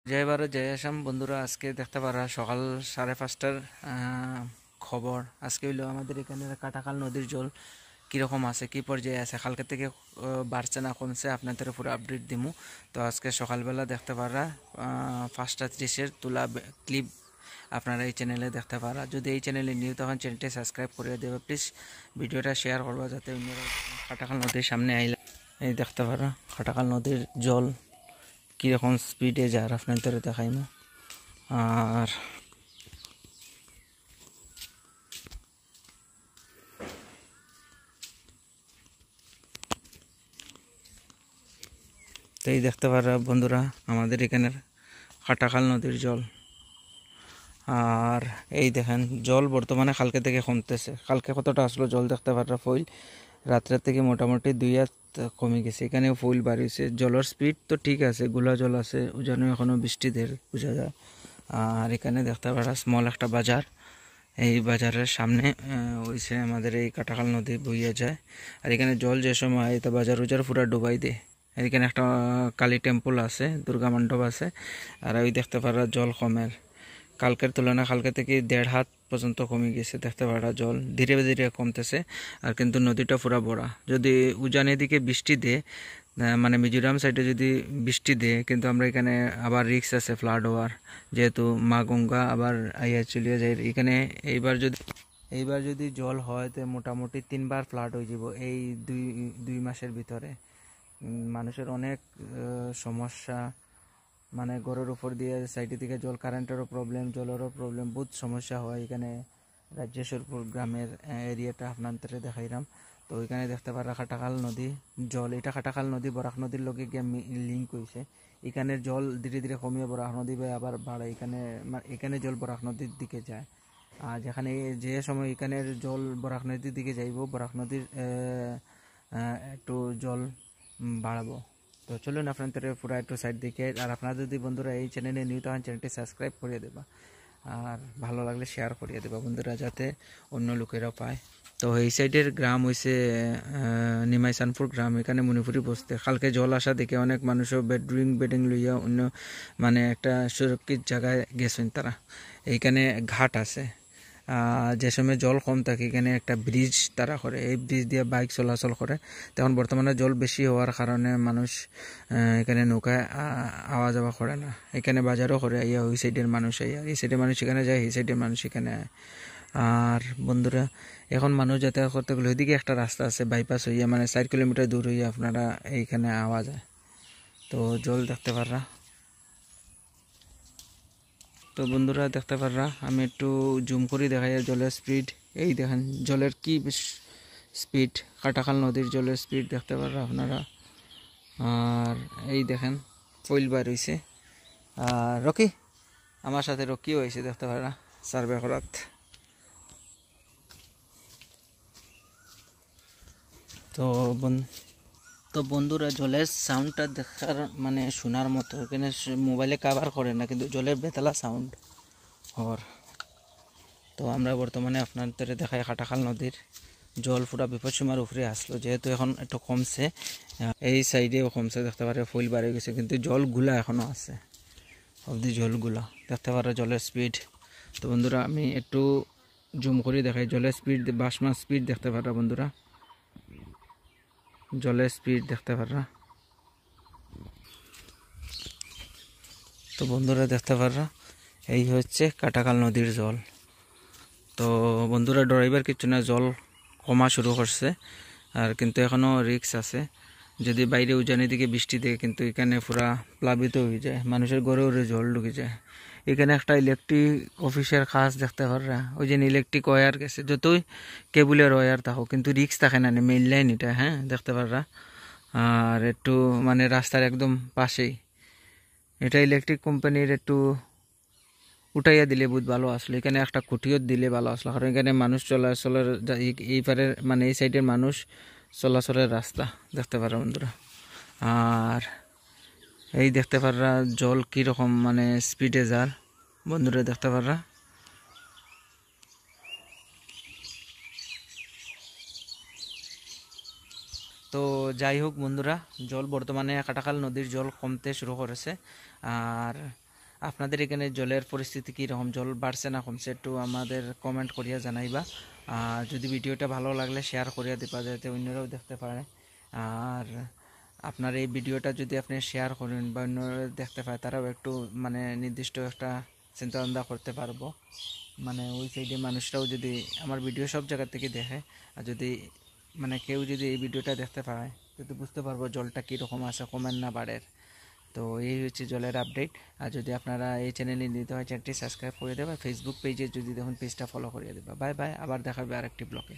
জয় ভারত জয় আসাম বন্ধুরা, আজকে দেখতে পারা সকাল 5:30টার খবর। আজকে হইলো আমাদের এখানে কাটাখাল নদীর জল কীরকম আছে, কী পর্যায়ে আছে, কালকে থেকে বাড়ছে না কমছে, আপনাদের পুরো আপডেট দিমু। তো আজকে সকালবেলা দেখতে পারা 5:30-এর তোলা ক্লিপ আপনারা এই চ্যানেলে দেখতে পারা। যদি এই চ্যানেলে নিউ তখন চ্যানেলটি সাবস্ক্রাইব করে দেবে প্লিজ, ভিডিওটা শেয়ার করবা যাতে অন্যরা। কাটাখাল নদীর সামনে আইলে এই দেখতে পারা কাটাখাল নদীর জল কীরকম স্পিডে যায় আপনাদের দেখাই না। আর তো এই দেখতে পারা বন্ধুরা আমাদের এখানের কাটাখাল নদীর জল। আর এই দেখেন জল বর্তমানে কালকে থেকে কমতেছে। কালকে কতটা আসলো জল দেখতে পারা ফইল রাত্রের থেকে মোটামুটি 2 হাত কমে গেছে। এখানেও ফুল বাড়িয়েছে, জলের স্পিড তো ঠিক আছে, গুলা জল আছে যেন এখনও বৃষ্টিদের বোঝা যায়। আর এখানে দেখতে পারা স্মল একটা বাজার, এই বাজারের সামনে হইছে আমাদের এই কাটাখাল নদী বইয়া যায়। আর এখানে জল যে সময় তো বাজার উজার পুরা ডুবাই দেয়। এখানে একটা কালী টেম্পল আছে, দুর্গা মণ্ডপ আছে। আর ওই দেখতে পারা জল কমের কালকের তুলনায় কালকে থেকে 1.5 হাত পর্যন্ত কমে গেছে। দেখতে পারা জল ধীরে ধীরে কমতেছে। আর কিন্তু নদীটা পুরা বড়া। যদি উজানের দিকে বৃষ্টি দেয়, মানে মিজোরাম সাইডে যদি বৃষ্টি দেয়, কিন্তু আমরা এখানে আবার রিক্স আছে ফ্লাড হওয়ার, যেহেতু মা গঙ্গা আবার আইয়া চলিয়ে যায় এখানে। এইবার যদি জল হয় তো মোটামুটি 3বার ফ্লাড হয়ে যাব এই দুই মাসের ভিতরে। মানুষের অনেক সমস্যা, মানে ঘরের উপর দিয়ে সাইডে থেকে জল, কারেন্টেরও প্রবলেম, জলেরও প্রবলেম, বহুত সমস্যা হয় এখানে। রাজ্যেশ্বরপুর গ্রামের এরিয়াটা আপনাদের দেখাইলাম। তো ওইখানে দেখতে পারা কাটাখাল নদী জল, এটা কাটাখাল নদী বরাক নদীর লগে গিয়ে লিঙ্ক হয়েছে। এখানের জল ধীরে ধীরে কমিয়ে বরাক নদী আবার বাড়ে। এখানে জল বরাক নদীর দিকে যায়। আর যেখানে যে সময় এখানের জল বরাক নদীর দিকে যাইব, বরাক নদীর একটু জল বাড়াবো। তো চলুন আপনাদের পুরো একটু সাইড দিকে। আর আপনারা যদি বন্ধুরা এই চ্যানেলে নিউ তখন চ্যানেলটি সাবস্ক্রাইব করিয়ে দেবা, আর ভালো লাগলে শেয়ার করিয়ে দেবা বন্ধুরা, যাতে অন্য লোকেরাও পায়। তো এই সাইডের গ্রাম হইছে নিমাইসানপুর গ্রাম। এখানে মণিপুরি বসতে কালকে জল আসা দেখে অনেক মানুষও বেডিং লইয়া অন্য মানে একটা সুরক্ষিত জায়গায় গেছেন তারা। এইখানে ঘাট আছে, যে সময় জল কম থাকে এখানে একটা ব্রিজ তারা করে, এই ব্রিজ দিয়ে বাইক চলাচল করে। তখন বর্তমানে জল বেশি হওয়ার কারণে মানুষ এখানে নৌকায় আওয়া যাওয়া করে না। এখানে বাজারও করে আইয়া ওই সাইডের মানুষ আইয়া, এই সাইডের মানুষ এখানে যায়, এই সাইডের মানুষ এখানে আয়। আর বন্ধুরা এখন মানুষ যাতায়াত করতে গেলে ওইদিকে একটা রাস্তা আছে বাইপাস হইয়া, মানে 4 কিলোমিটার দূর হইয়া আপনারা এইখানে আওয়া যায়। তো জল দেখতে পাররা। তো বন্ধুরা দেখতে পাররা আমি একটু জুম করে দেখাই জলের স্পিড। এই দেখেন জলের কি স্পিড, কাটাখাল নদীর জলের স্পিড দেখতে পাররা আপনারা। আর এই দেখেন ফইল বার হয়েছে। আর রকি আমার সাথে রকিও হয়েছে দেখতে পাররা সার্ভে করাত। তো তো বন্ধুরা জলের সাউন্ডটা দেখার মানে শোনার মতো, এখানে মোবাইলে কাভার করে না, কিন্তু জলের বেতালা সাউন্ড হর। তো আমরা বর্তমানে আপনাদের দেখাই কাটাখাল নদীর জল পুরা বিপদসীমার উপরে আসলো, যেহেতু এখন একটু কমছে, এই সাইডেও কমছে দেখতে পারে, ফুল বাড়ে গেছে, কিন্তু জলগুলা এখনও আছে অবধি জলগুলা দেখতে পারে জলের স্পিড। তো বন্ধুরা আমি একটু জুম করে দেখাই জলের স্পিড, বাসমান স্পিড দেখতে পারা বন্ধুরা, জলের স্পিড দেখতে পারা। তো বন্ধুরা দেখতে পারা এই হচ্ছে কাটাখাল নদীর জল। তো বন্ধুরা ড্রাইভার কিছু না, জল কমা শুরু করছে, আর কিন্তু এখনও রিক্স আছে। যদি বাইরে উজানের দিকে বৃষ্টি দেয় কিন্তু এখানে পুরা প্লাবিত হয়ে যায়, মানুষের ঘরে ঘরে জল ঢুকে যায়। এখানে একটা ইলেকট্রিক অফিসের কাজ দেখতে পাররা, ওই যে ইলেকট্রিক ওয়্যার গেছে, যতই কেবলের ওয়্যার থাকো কিন্তু রিক্স থাকে না, মেইন লাইন এটা, হ্যাঁ দেখতে পাররা। আর একটু মানে রাস্তার একদম পাশেই এটা ইলেকট্রিক কোম্পানির, একটু উঠাইয়া দিলে বহুত ভালো আসলো। এখানে একটা খুঁটিও দিলে ভালো আসলো, কারণ এখানে মানুষ চলাচলের এই পারের মানে এই সাইডের মানুষ চলাচলের রাস্তা দেখতে পারো বন্ধুরা। আর এই দেখতে পাররা জল কীরকম মানে স্পিডে যার বন্ধুরা দেখতে পাররা। তো যাই হোক বন্ধুরা, জল বর্তমানে কাটাখাল নদীর জল কমতে শুরু করেছে। আর আপনাদের এখানে জলের পরিস্থিতি কীরকম, জল বাড়ছে না কমছে, একটু আমাদের কমেন্ট করিয়া জানাইবা। আর যদি ভিডিওটা ভালো লাগলে শেয়ার করিয়া দিবা যাতে অন্যরাও দেখতে পারে। আর আপনার এই ভিডিওটা যদি আপনি শেয়ার করেন বা অন্যরা দেখতে পায়, তারাও একটু মানে নির্দিষ্ট একটা চিন্তাভাবনা করতে পারবো। মানে ওই সাইডে মানুষরাও যদি আমার ভিডিও সব জায়গা থেকে দেখে, আর যদি মানে কেউ যদি এই ভিডিওটা দেখতে পায়, তো বুঝতে পারবো জলটা কীরকম আছে, কমেন না বাড়ের। তো এই হচ্ছে জলের আপডেট। আর যদি আপনারা এই চ্যানেলে নিতে হয়, চ্যানেলটি সাবস্ক্রাইব করে দেবা, ফেসবুক পেজে যদি দেখুন পেজটা ফলো করিয়ে দেবা। বাই বাই, আবার দেখাবে আরেকটি ব্লগে।